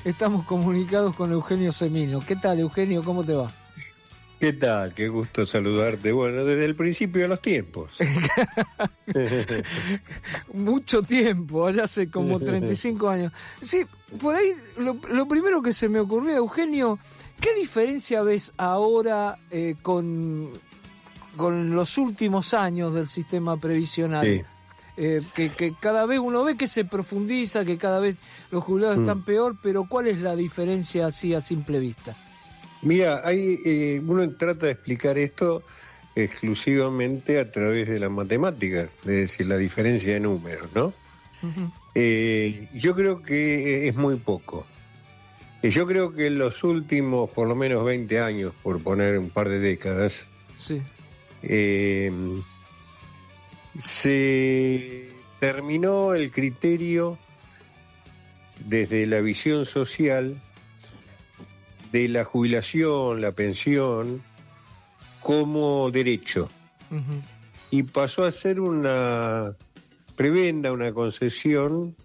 estamos comunicados con Eugenio Semino. ¿Qué tal, Eugenio? ¿Cómo te va? ¿Qué tal? Qué gusto saludarte. Bueno, desde el principio de los tiempos. Mucho tiempo, allá hace como 35 años. Sí, por ahí lo primero que se me ocurrió, Eugenio, ¿qué diferencia ves ahora con los últimos años del sistema previsional? Sí. Que cada vez uno ve que se profundiza, que cada vez los jubilados están peor, pero ¿cuál es la diferencia así a simple vista? Mira, uno trata de explicar esto exclusivamente a través de las matemáticas, es decir, la diferencia de números, ¿no? Uh-huh. Yo creo que es muy poco. Yo creo que en los últimos, por lo menos 20 años, por poner un par de décadas, sí. Se terminó el criterio desde la visión social de la jubilación, la pensión, como derecho. Uh-huh. Y pasó a ser una prebenda, una concesión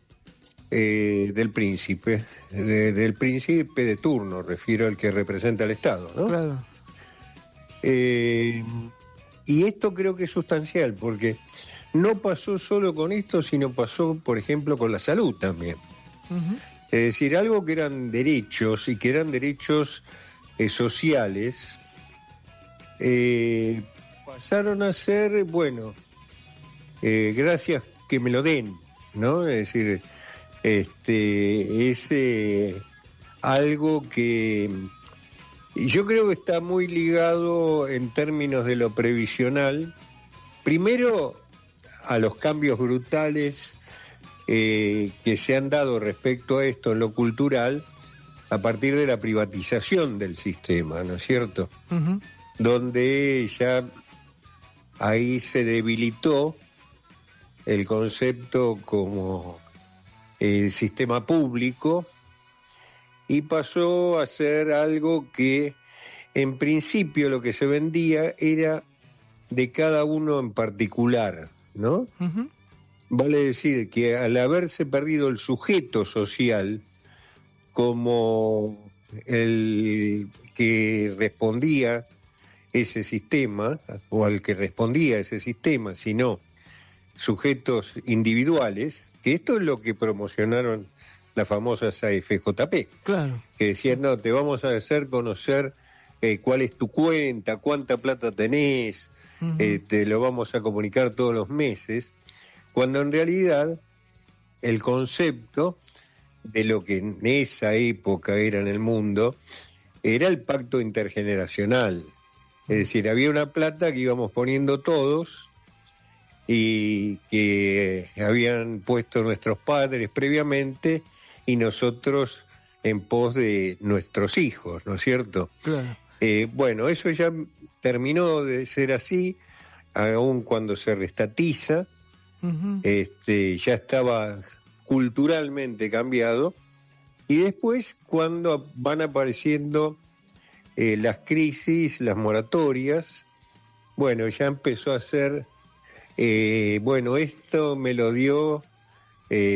del príncipe, del príncipe de turno, refiero al que representa al Estado, ¿no? Claro. Y esto creo que es sustancial, porque no pasó solo con esto, sino pasó, por ejemplo, con la salud también. Uh-huh. Es decir, algo que eran derechos y que eran derechos sociales, pasaron a ser, bueno, gracias que me lo den, ¿no? Es decir, es algo que yo creo que está muy ligado en términos de lo previsional, primero a los cambios brutales que se han dado respecto a esto en lo cultural a partir de la privatización del sistema, ¿no es cierto? Uh-huh. Donde ya ahí se debilitó el concepto como el sistema público y pasó a ser algo que en principio lo que se vendía era de cada uno en particular, ¿no? Uh-huh. Vale decir que al haberse perdido el sujeto social como el que respondía ese sistema, o al que respondía ese sistema, sino sujetos individuales, que esto es lo que promocionaron las famosas AFJP, Claro. que decían, no, te vamos a hacer conocer cuál es tu cuenta, cuánta plata tenés, Uh-huh. te lo vamos a comunicar todos los meses, cuando en realidad el concepto de lo que en esa época era en el mundo era el pacto intergeneracional. Es decir, había una plata que íbamos poniendo todos y que habían puesto nuestros padres previamente y nosotros en pos de nuestros hijos, ¿no es cierto? Claro. Bueno, eso ya terminó de ser así, aun cuando se restatiza. Uh-huh. Ya estaba culturalmente cambiado, y después cuando van apareciendo las crisis, las moratorias, bueno, ya empezó a ser, bueno, esto me lo dio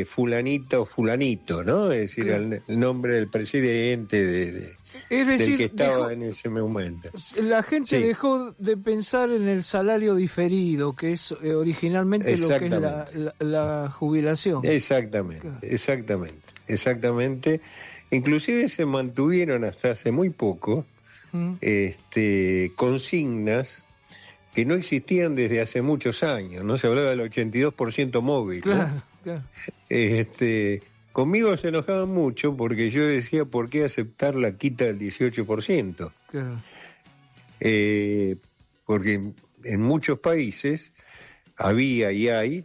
fulanita o fulanito, ¿no? Es decir, Claro. el nombre del presidente, Es decir, del que estaba en ese momento. La gente Sí. dejó de pensar en el salario diferido, que es originalmente lo que es la jubilación. Exactamente, Claro. exactamente. Inclusive se mantuvieron hasta hace muy poco consignas que no existían desde hace muchos años, ¿no? Se hablaba del 82% móvil, ¿no? Claro, claro. Conmigo se enojaban mucho porque yo decía, ¿por qué aceptar la quita del 18%? Claro. Porque en muchos países había y hay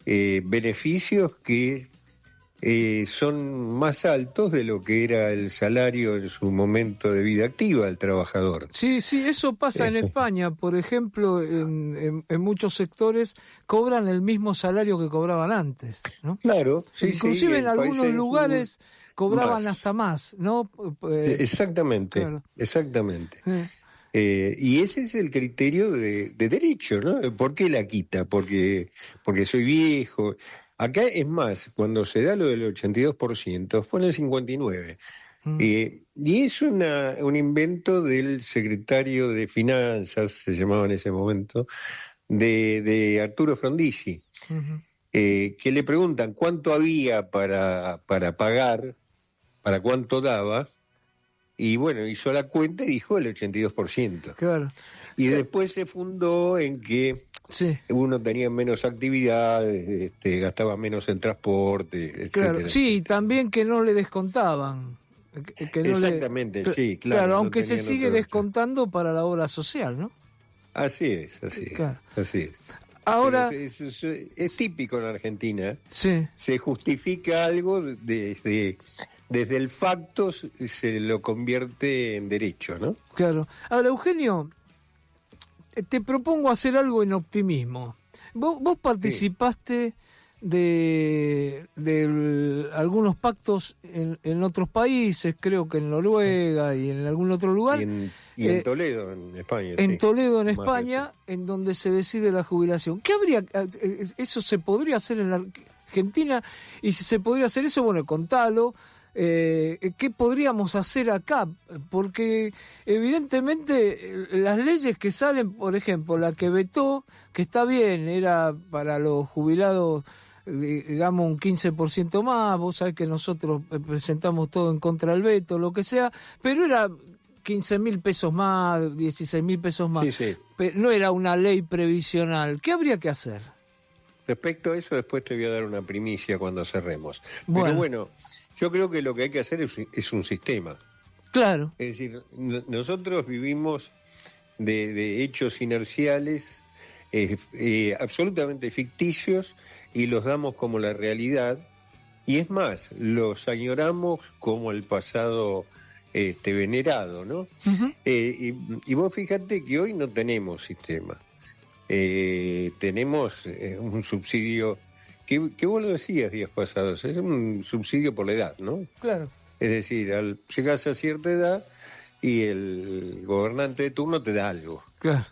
beneficios que son más altos de lo que era el salario en su momento de vida activa del trabajador. Sí, eso pasa en España, por ejemplo, en muchos sectores cobran el mismo salario que cobraban antes, ¿no? Claro, sí, inclusive sí, en algunos lugares cobraban más. hasta más, ¿no? Exactamente, Claro. exactamente. Y ese es el criterio de derecho, ¿no? ¿Por qué la quita? Porque soy viejo. Acá es más, cuando se da lo del 82%, fue en el 59%. Y es un invento del secretario de Finanzas, se llamaba en ese momento, de Arturo Frondizi, que le preguntan cuánto había para pagar, para cuánto daba, y bueno, hizo la cuenta y dijo el 82%. Claro. Y después se fundó en que uno tenía menos actividades, gastaba menos en transporte, etcétera. Claro. Sí, etcétera. También que no le descontaban. Que no Exactamente, sí, claro. Aunque no se sigue otra descontando para la obra social, ¿no? Así es. Ahora, es típico en Argentina. Sí. Se justifica algo desde el facto, se lo convierte en derecho, ¿no? Claro. Ahora, Eugenio, te propongo hacer algo en optimismo. Vos participaste de algunos pactos en otros países, creo que en Noruega y en algún otro lugar. Y en Toledo, en España. En Toledo, en España, en donde se decide la jubilación. ¿Qué habría? ¿Eso se podría hacer en la Argentina? Y si se podría hacer eso, bueno, contalo. ¿Qué podríamos hacer acá? Porque evidentemente las leyes que salen, por ejemplo, la que vetó, que está bien, era para los jubilados, digamos, un 15% más. Vos sabés que nosotros presentamos todo en contra del veto, lo que sea, pero era 15.000 pesos más, 16.000 pesos más. Sí. No era una ley previsional. ¿Qué habría que hacer? Respecto a eso, después te voy a dar una primicia cuando cerremos. Bueno. Pero bueno, yo creo que lo que hay que hacer es un sistema. Claro. Es decir, nosotros vivimos de hechos inerciales absolutamente ficticios y los damos como la realidad. Y es más, los añoramos como el pasado venerado, ¿no? Uh-huh. Y vos fíjate que hoy no tenemos sistema. Tenemos un subsidio que vos lo decías días pasados, es un subsidio por la edad, ¿no? Claro. Es decir, llegás a cierta edad y el gobernante de turno te da algo. Claro.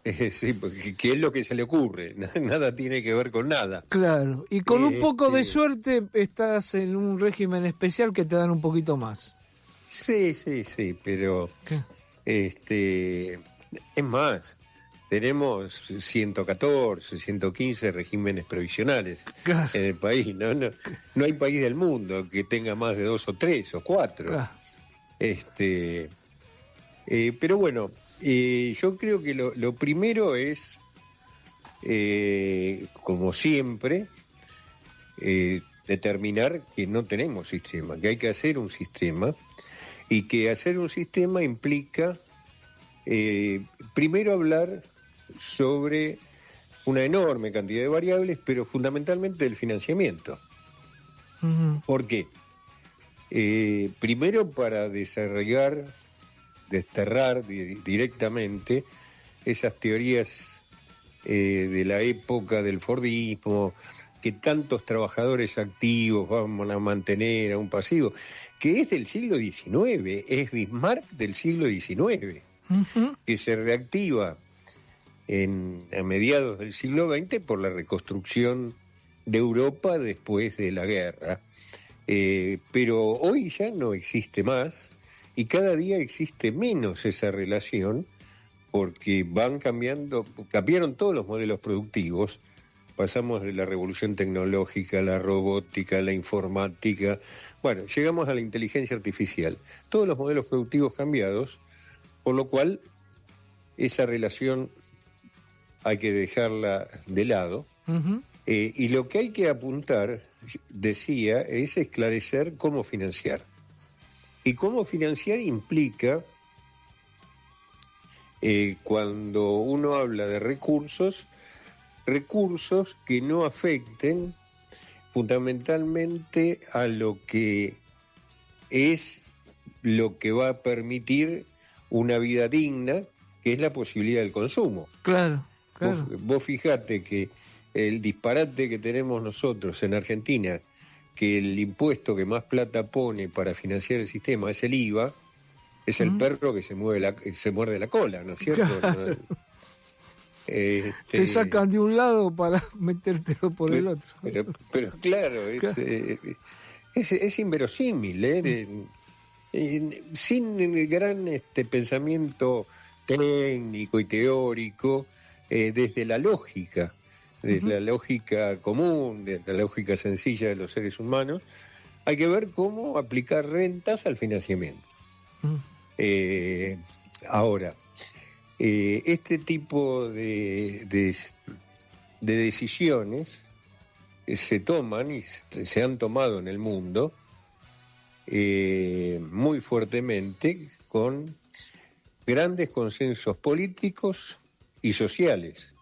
Sí, porque ¿qué es lo que se le ocurre? Nada tiene que ver con nada. Claro, y con un poco de suerte estás en un régimen especial que te dan un poquito más. Sí, pero es más, tenemos 114, 115 regímenes provisionales en el país, no hay país del mundo que tenga más de 2 o 3 o 4. Claro. Pero bueno, yo creo que lo primero es, como siempre, determinar que no tenemos sistema, que hay que hacer un sistema, y que hacer un sistema implica primero hablar sobre una enorme cantidad de variables, pero fundamentalmente del financiamiento. Uh-huh. ¿Por qué? Primero para desterrar directamente esas teorías de la época del Fordismo, que tantos trabajadores activos van a mantener a un pasivo, que es del siglo XIX, es Bismarck del siglo XIX, uh-huh, que se reactiva a mediados del siglo XX por la reconstrucción de Europa después de la guerra. Pero hoy ya no existe más y cada día existe menos esa relación porque cambiaron todos los modelos productivos. Pasamos de la revolución tecnológica, la robótica, la informática. Bueno, llegamos a la inteligencia artificial. Todos los modelos productivos cambiados, por lo cual esa relación hay que dejarla de lado. uh-huh. Y lo que hay que apuntar, decía, es esclarecer cómo financiar. Y cómo financiar implica, cuando uno habla de recursos que no afecten fundamentalmente a lo que es lo que va a permitir una vida digna, que es la posibilidad del consumo. Claro. Vos fijate que el disparate que tenemos nosotros en Argentina, que el impuesto que más plata pone para financiar el sistema es el IVA, es el perro que se muerde la cola, ¿no es cierto? Claro. Te sacan de un lado para metértelo por el otro. Pero claro, es inverosímil, sin el gran pensamiento técnico y teórico, desde la lógica común, desde la lógica sencilla de los seres humanos, hay que ver cómo aplicar rentas al financiamiento. Ahora, este tipo de decisiones se toman y se han tomado en el mundo muy fuertemente con grandes consensos políticos y sociales.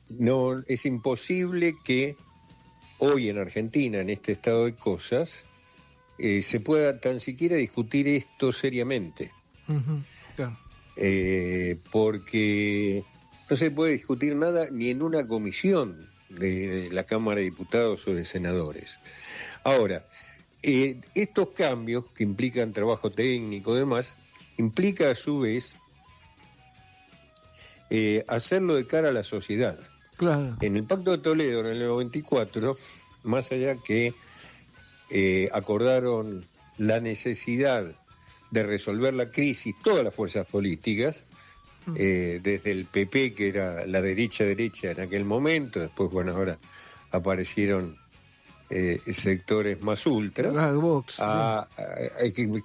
No es imposible que hoy en Argentina, en este estado de cosas, se pueda tan siquiera discutir esto seriamente. Claro. Porque no se puede discutir nada ni en una comisión de la Cámara de Diputados o de Senadores. Ahora, estos cambios que implican trabajo técnico y demás, implica a su vez hacerlo de cara a la sociedad. Claro. En el Pacto de Toledo, en el 94, más allá que acordaron la necesidad de resolver la crisis, todas las fuerzas políticas, desde el PP, que era la derecha en aquel momento, después, bueno, ahora aparecieron sectores más ultras, Vox,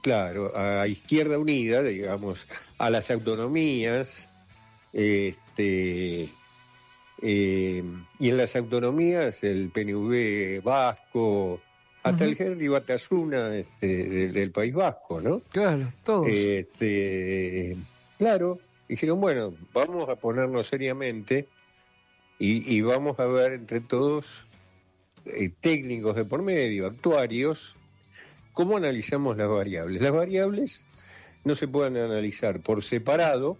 claro, a Izquierda Unida, digamos, a las autonomías, y en las autonomías el PNV vasco, hasta el Henry Batasuna del País Vasco, ¿no? Claro, todos. Claro, dijeron, bueno, vamos a ponernos seriamente y vamos a ver entre todos, técnicos de por medio, actuarios, cómo analizamos las variables. Las variables no se pueden analizar por separado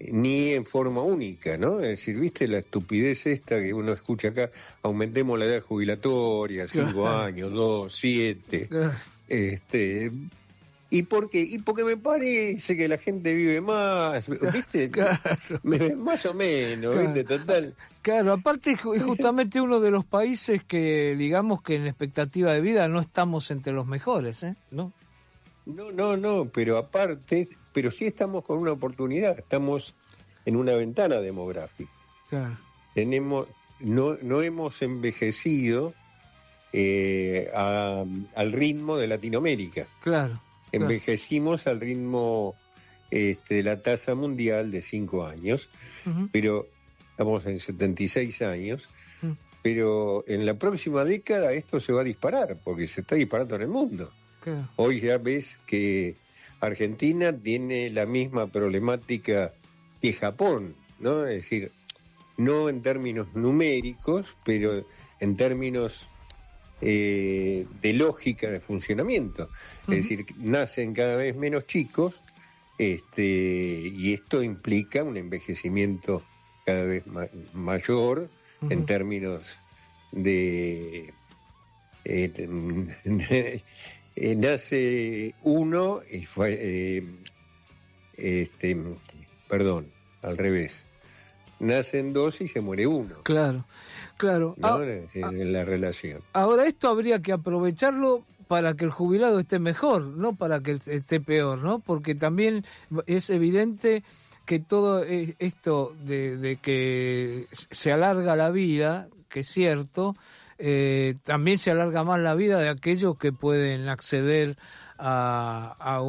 ni en forma única, ¿no? Es decir, ¿viste la estupidez esta que uno escucha acá? Aumentemos la edad jubilatoria, 5 años, 2, 7. ¿Y por qué? Y porque me parece que la gente vive más, ¿viste? Claro. Más o menos, claro. ¿Viste? Total. Claro, aparte es justamente uno de los países que, digamos que en expectativa de vida no estamos entre los mejores, ¿no? No, pero aparte, pero sí estamos con una oportunidad, estamos en una ventana demográfica. Claro. No hemos envejecido al ritmo de Latinoamérica. Claro. Envejecimos al ritmo de la tasa mundial de 5 años, pero estamos en 76 años, pero en la próxima década esto se va a disparar, porque se está disparando en el mundo. Claro. Hoy ya ves que Argentina tiene la misma problemática que Japón, ¿no? Es decir, no en términos numéricos, pero en términos de lógica de funcionamiento. Es decir, nacen cada vez menos chicos, y esto implica un envejecimiento cada vez mayor en términos de... nace uno y al revés. Nacen 2 y se muere uno. Claro. ¿No? En la relación. Ahora esto habría que aprovecharlo para que el jubilado esté mejor, no para que esté peor, ¿no? Porque también es evidente que todo esto de que se alarga la vida, que es cierto, también se alarga más la vida de aquellos que pueden acceder a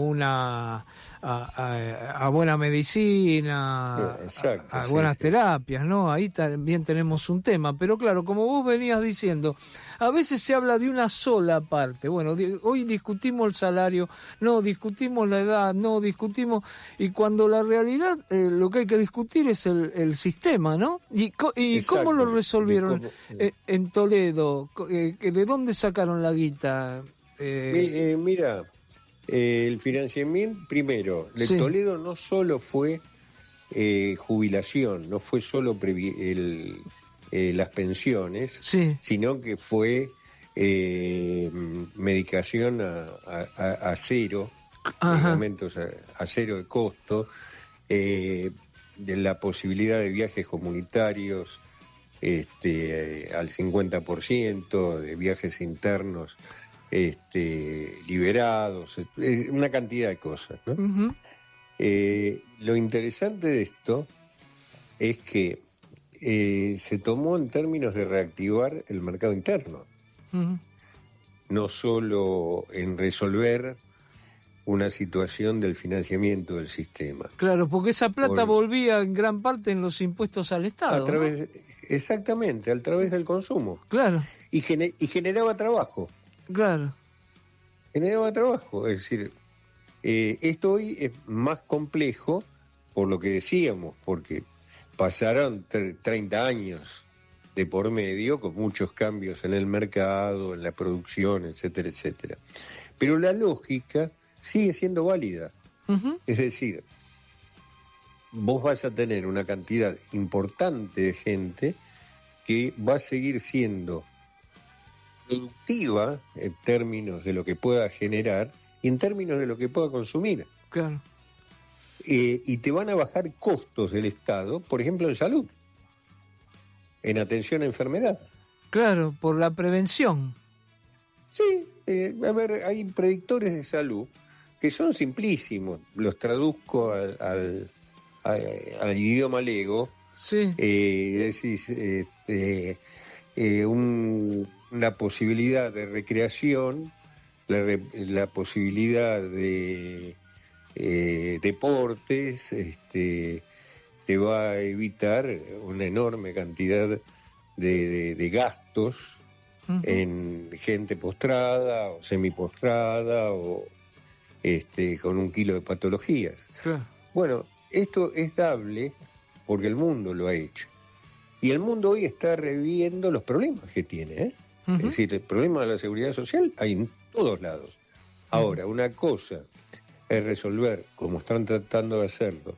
buena medicina, exacto, a buenas terapias, ¿no? Ahí también tenemos un tema. Pero claro, como vos venías diciendo, a veces se habla de una sola parte. Bueno, hoy discutimos el salario, no, discutimos la edad, no, discutimos... Y cuando la realidad, lo que hay que discutir es el sistema, ¿no? ¿Y cómo lo resolvieron en Toledo? ¿De dónde sacaron la guita? Mira... el financiamiento, primero, Toledo no solo fue jubilación, no fue solo las pensiones, sino que fue medicación a cero, medicamentos a cero de costo, de la posibilidad de viajes comunitarios al 50%, de viajes internos liberados, una cantidad de cosas, ¿no? Ujú. Lo interesante de esto es que se tomó en términos de reactivar el mercado interno, Ujú. no solo en resolver una situación del financiamiento del sistema. Claro, porque esa plata Por- volvía en gran parte en los impuestos al Estado, A través, exactamente, a través del consumo. ¿no? Claro, Y generaba trabajo. claro. Generaba trabajo. Es decir, esto hoy es más complejo por lo que decíamos, porque pasaron 30 años de por medio con muchos cambios en el mercado, en la producción, etcétera, etcétera. Pero la lógica sigue siendo válida. Ujú. Es decir, vos vas a tener una cantidad importante de gente que va a seguir siendo productiva en términos de lo que pueda generar y en términos de lo que pueda consumir. Claro, Y te van a bajar costos del Estado, por ejemplo, en salud, en atención a enfermedad. claro, por la prevención. Sí, a ver, hay predictores de salud que son simplísimos. Los traduzco al idioma lego. Sí, Decís, una posibilidad de recreación, la posibilidad de deportes, te va a evitar una enorme cantidad de gastos ujú. en gente postrada o semipostrada o con un kilo de patologías. Claro. Bueno, esto es dable porque el mundo lo ha hecho. Y el mundo hoy está reviviendo los problemas que tiene, ¿eh? Ujú. Es decir, el problema de la seguridad social hay en todos lados. Ahora, una cosa es resolver, como están tratando de hacerlo,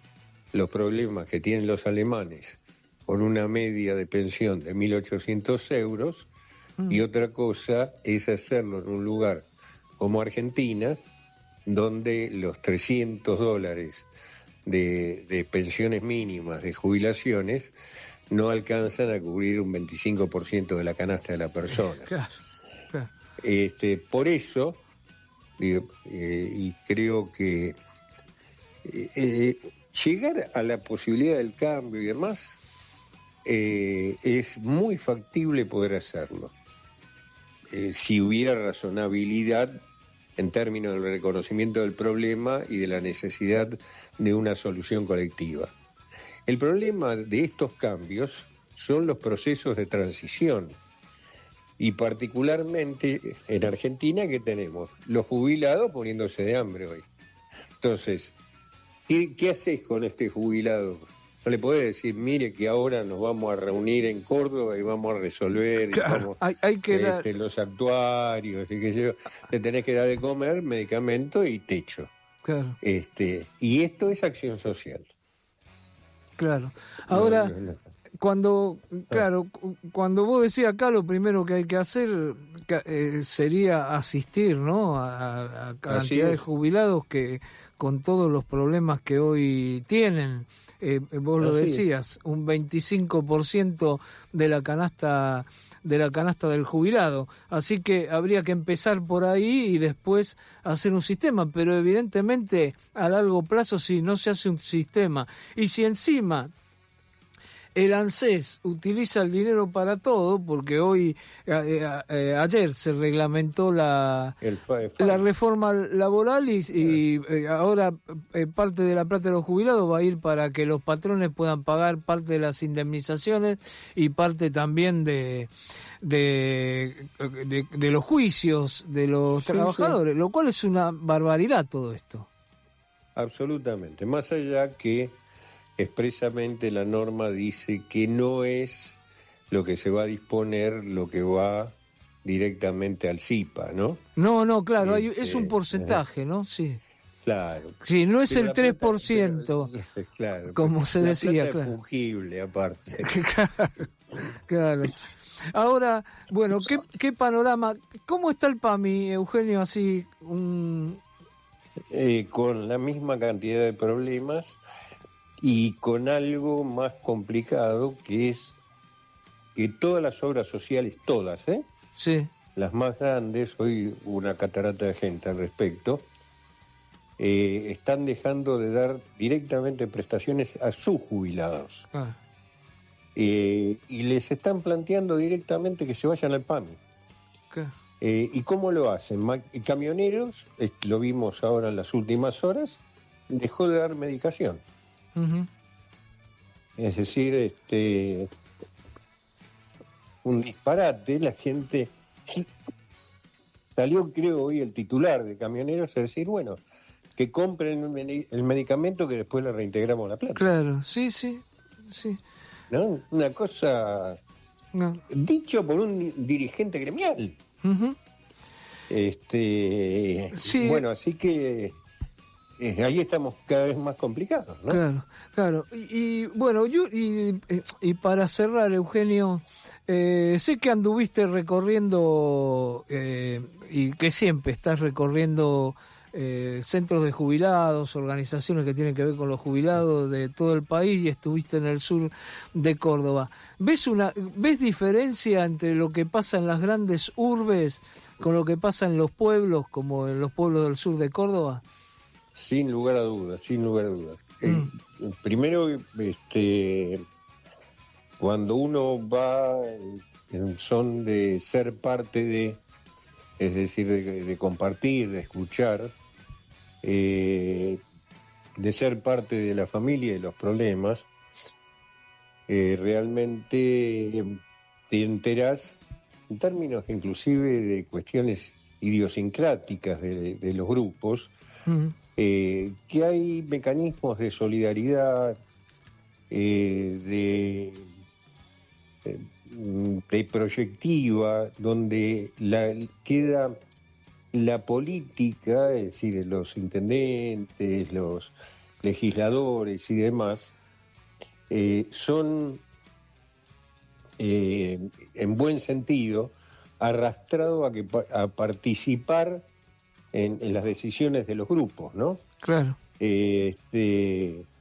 los problemas que tienen los alemanes con una media de pensión de 1.800 euros, y otra cosa es hacerlo en un lugar como Argentina, donde los $300 de pensiones mínimas, de jubilaciones, no alcanzan a cubrir un 25% de la canasta de la persona. Claro, claro. Por eso, digo, y creo que llegar a la posibilidad del cambio y demás, es muy factible poder hacerlo. Si hubiera razonabilidad en términos del reconocimiento del problema y de la necesidad de una solución colectiva. El problema de estos cambios son los procesos de transición, y particularmente en Argentina, que tenemos los jubilados poniéndose de hambre hoy. Entonces, ¿qué haces con este jubilado? No le podés decir, mire que ahora nos vamos a reunir en Córdoba y vamos a resolver, Claro, y vamos, hay que dar... los actuarios, y qué sé yo. Le tenés que dar de comer, medicamento y techo. Claro, Y esto es acción social. claro. Ahora, No. cuando vos decías acá, lo primero que hay que hacer sería asistir, ¿no? A cantidad de es. jubilados que con todos los problemas que hoy tienen, vos lo Así es. decías, un 25% de la canasta del jubilado. Así que habría que empezar por ahí y después hacer un sistema, pero evidentemente a largo plazo, si no se hace un sistema y si encima el ANSES utiliza el dinero para todo, porque hoy, ayer se reglamentó la reforma laboral y ahora parte de la plata de los jubilados va a ir para que los patrones puedan pagar parte de las indemnizaciones y parte también de los juicios de los trabajadores, lo cual es una barbaridad todo esto. Absolutamente. Más allá que expresamente la norma dice que no es lo que se va a disponer lo que va directamente al CIPA, ¿no? No, claro, es un porcentaje, ¿no? Sí. Claro. Sí, no es Pero el 3%, claro, como se decía, plata claro. es fungible, aparte. Claro. Ahora, bueno, ¿qué panorama? ¿Cómo está el PAMI, Eugenio? Así, Con la misma cantidad de problemas y con algo más complicado, que es que todas las obras sociales, todas, Sí. las más grandes, hoy hubo una catarata de gente al respecto, están dejando de dar directamente prestaciones a sus jubilados. Ah, Y les están planteando directamente que se vayan al PAMI. claro. ¿Y cómo lo hacen? Camioneros, lo vimos ahora en las últimas horas, dejó de dar medicación. Ujú. Es decir, un disparate. La gente salió, creo, hoy el titular de Camioneros a decir, bueno, que compren el medicamento que después le reintegramos la plata. Claro, sí. ¿No? Una cosa No. dicho por un dirigente gremial. Ujú. Sí. Bueno, así que ahí estamos cada vez más complicados, ¿no? Claro. Bueno, y para cerrar, Eugenio, sé que anduviste recorriendo y que siempre estás recorriendo centros de jubilados, organizaciones que tienen que ver con los jubilados de todo el país, y estuviste en el sur de Córdoba. ¿Ves diferencia entre lo que pasa en las grandes urbes con lo que pasa en los pueblos, como en los pueblos del sur de Córdoba? Sin lugar a dudas. Primero, cuando uno va en son de ser parte de, es decir, de compartir, de escuchar, de ser parte de la familia y de los problemas, realmente te enterás en términos inclusive de cuestiones idiosincráticas de los grupos, que hay mecanismos de solidaridad, de proyectiva, donde queda la política, es decir, los intendentes, los legisladores y demás, son, en buen sentido, arrastrados a participar en las decisiones de los grupos, ¿no? Claro.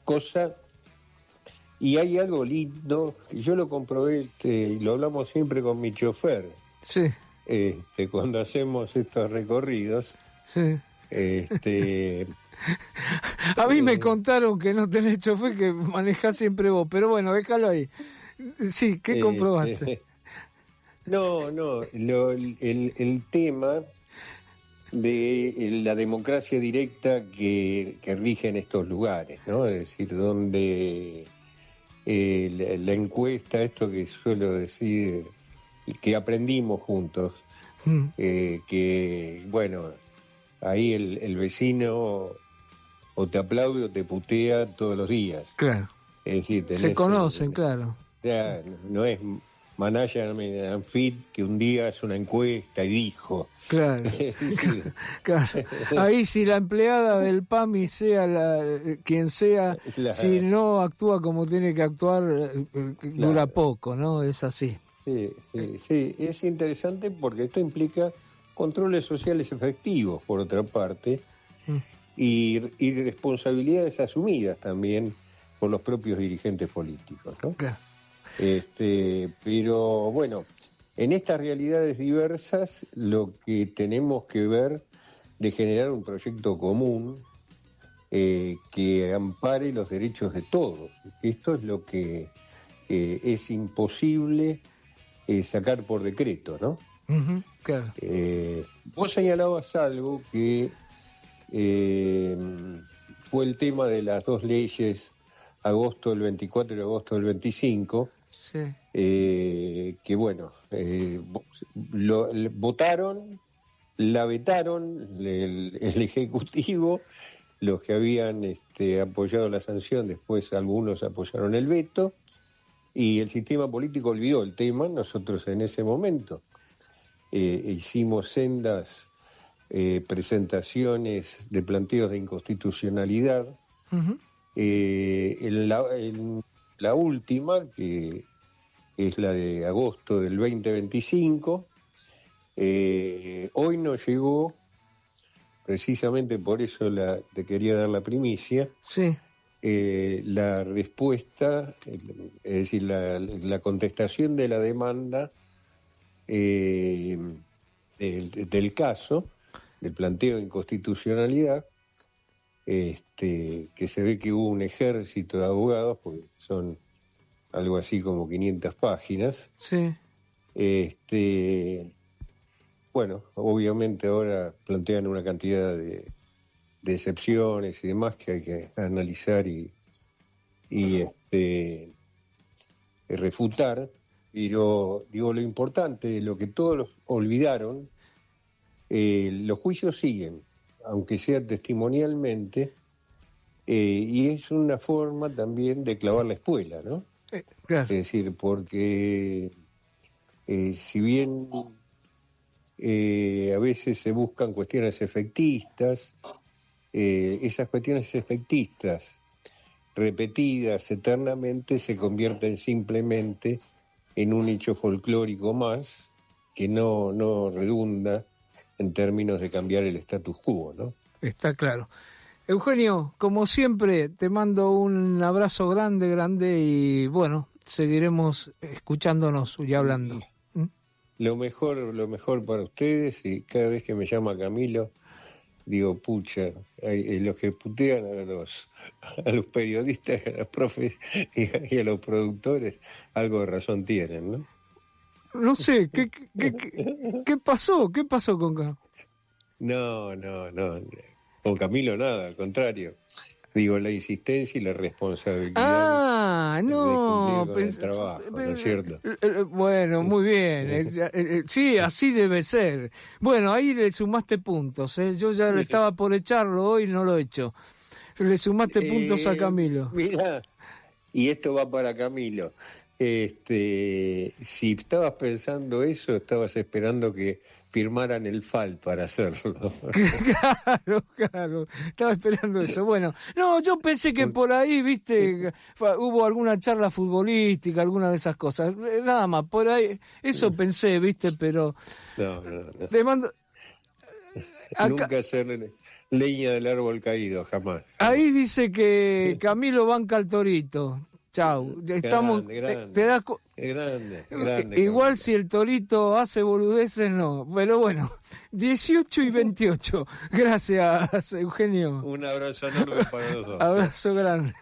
Cosa, y hay algo lindo, y yo lo comprobé, y lo hablamos siempre con mi chofer, Sí. Cuando hacemos estos recorridos. Sí. A mí me contaron que no tenés chofer, que manejás siempre vos, pero bueno, déjalo ahí. Sí, ¿qué comprobaste? No, el tema de la democracia directa que rige en estos lugares, ¿no? Es decir, donde la encuesta, esto que suelo decir, que aprendimos juntos, que, bueno, ahí el vecino o te aplaude o te putea todos los días. Claro. Es decir, se conocen, claro. Ya, no es Management Fit, que un día hace una encuesta y dijo. Claro. Claro. Ahí si la empleada del PAMI, sea quien sea, claro, si no actúa como tiene que actuar, dura poco, ¿no? Es así. Sí, es interesante porque esto implica controles sociales efectivos, por otra parte, y responsabilidades asumidas también por los propios dirigentes políticos, ¿no? Claro. Pero bueno, en estas realidades diversas lo que tenemos que ver de generar un proyecto común que ampare los derechos de todos. Esto es lo que es imposible sacar por decreto, ¿no? Claro. Vos señalabas algo que fue el tema de las dos leyes, agosto del 24 y agosto del 25, sí. Que bueno, votaron, la vetaron el Ejecutivo, los que habían apoyado la sanción, después algunos apoyaron el veto, y el sistema político olvidó el tema. Nosotros en ese momento hicimos sendas presentaciones de planteos de inconstitucionalidad. En la última, que es la de agosto del 2025, hoy nos llegó, precisamente por eso te quería dar la primicia, sí, la respuesta, es decir, la contestación de la demanda del caso, del planteo de inconstitucionalidad, que se ve que hubo un ejército de abogados, porque son algo así como 500 páginas. Sí. Bueno, obviamente ahora plantean una cantidad de excepciones y demás que hay que analizar y refutar, pero digo, lo importante, lo que todos olvidaron, los juicios siguen, aunque sea testimonialmente, y es una forma también de clavar la espuela, ¿no? Claro. Es decir, porque si bien a veces se buscan cuestiones efectistas, esas cuestiones efectistas repetidas eternamente se convierten simplemente en un hecho folclórico más que no redunda en términos de cambiar el status quo, ¿no? Está claro. Eugenio, como siempre, te mando un abrazo grande y bueno, seguiremos escuchándonos y hablando. Lo mejor para ustedes, y cada vez que me llama Camilo, digo, pucha, los que putean a los periodistas, a los profes y a los productores, algo de razón tienen, ¿no? No sé, ¿qué pasó? ¿Qué pasó con Camilo? No, con Camilo nada, al contrario. Digo, la insistencia y la responsabilidad No, de cumplir con el trabajo, ¿no es cierto? Bueno, muy bien. Sí, así debe ser. Bueno, ahí le sumaste puntos. Yo ya estaba por echarlo hoy, no lo he hecho. Le sumaste puntos a Camilo. Mira, y esto va para Camilo. Si estabas pensando eso, estabas esperando que firmaran el FAL para hacerlo. Claro, estaba esperando eso. Bueno, no, yo pensé que por ahí, viste, hubo alguna charla futbolística, alguna de esas cosas. Nada más, por ahí, eso pensé, viste, pero... No. Te mando... Nunca hacerle leña del árbol caído, jamás. Ahí dice que Camilo banca al Torito. Chau, estamos. Grande. Te das Grande. Igual si el Torito hace boludeces, no. Pero bueno, 18 y 28. Gracias, Eugenio. Un abrazo enorme para los dos. Abrazo grande.